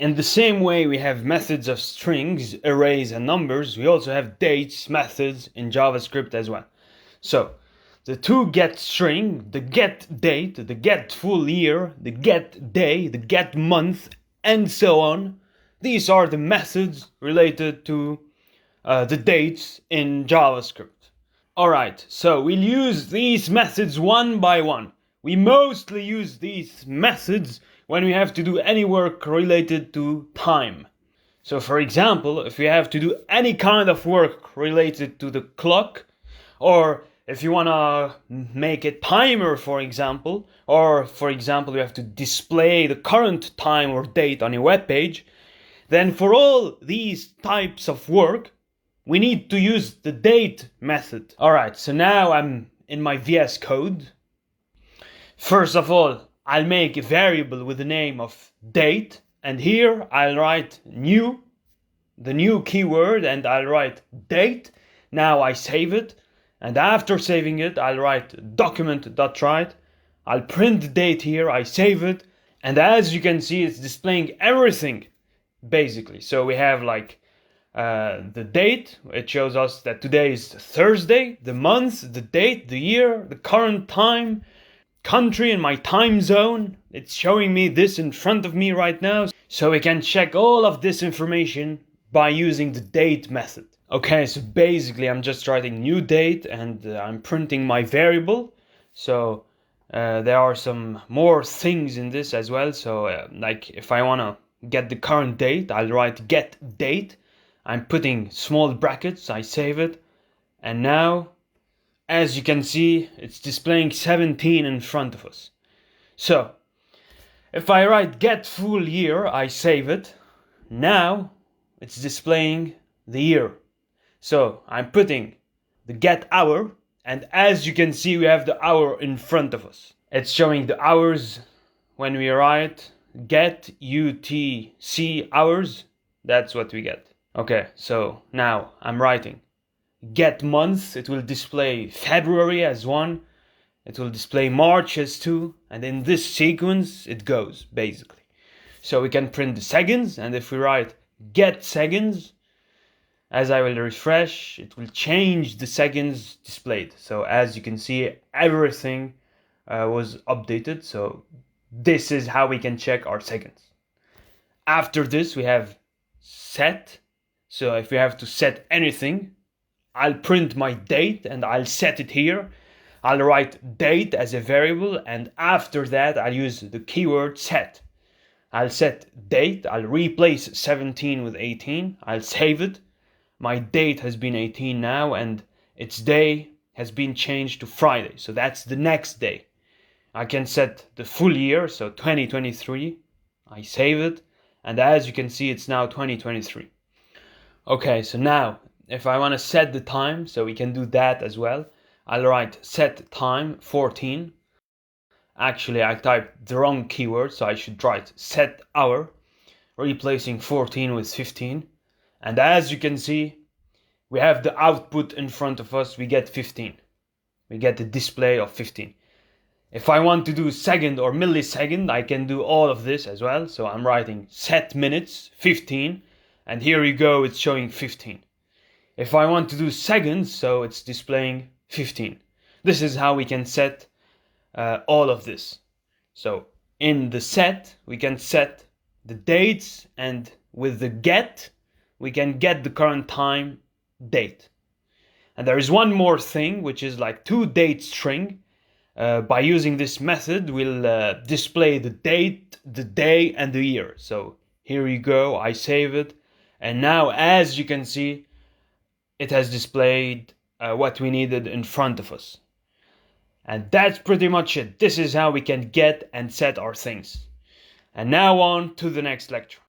In the same way we have methods of strings, arrays, and numbers, we also have dates methods in JavaScript as well. So the toGetString, the getDate, the getFullYear, the getDay, the getMonth, and so on. These are the methods related to the dates in JavaScript. Alright, so we'll use these methods one by one. We mostly use these methods when we have to do any work related to time. So for example, if we have to do any kind of work related to the clock, or if you want to make a timer, for example, or for example you have to display the current time or date on your web page, then for all these types of work, we need to use the date method. Alright, so now I'm in my VS Code. First of all, I'll make a variable with the name of date, and here I'll write new, the new keyword, and I'll write date. Now I save it, and after saving it, I'll write document.write. I'll print the date here, I save it, and as you can see, it's displaying everything, basically. So we have like the date, it shows us that today is Thursday, the month, the date, the year, the current time, country and my time zone. It's showing me this in front of me right now, so we can check all of this information by using the date method. Okay, so basically I'm just writing new date and I'm printing my variable. So there are some more things in this as well. So like if I want to get the current date, I'll write get date. I'm putting small brackets, I save it, and now, as you can see, it's displaying 17 in front of us. So, if I write get full year, I save it. Now, it's displaying the year. So, I'm putting the get hour, and as you can see, we have the hour in front of us. It's showing the hours when we write get UTC hours, that's what we get. Okay, so now I'm writing get month, it will display February as 1, it will display March as 2, and in this sequence it goes, basically. So we can print the seconds, and if we write get seconds, as I will refresh, it will change the seconds displayed. So as you can see, everything was updated, so this is how we can check our seconds. After this we have set. So if we have to set anything, I'll print my date and I'll set it here. I'll write date as a variable, and after that I'll use the keyword set. I'll set date, I'll replace 17 with 18, I'll save it. My date has been 18 now, and its day has been changed to Friday, so that's the next day. I can set the full year, so 2023, I save it, and as you can see it's now 2023. Okay, so now, if I want to set the time, so we can do that as well. I'll write set time 14. Actually, I typed the wrong keyword, so I should write set hour, replacing 14 with 15. And as you can see, we have the output in front of us, we get 15. We get the display of 15. If I want to do second or millisecond, I can do all of this as well. So I'm writing set minutes 15. And here you go, it's showing 15. If I want to do seconds, so it's displaying 15. This is how we can set all of this. So in the set, we can set the dates, and with the get, we can get the current time date. And there is one more thing, which is like toDateString. By using this method, we'll display the date, the day, and the year. So here you go, I save it. And now, as you can see, it has displayed what we needed in front of us. And that's pretty much it. This is how we can get and set our things. And now on to the next lecture.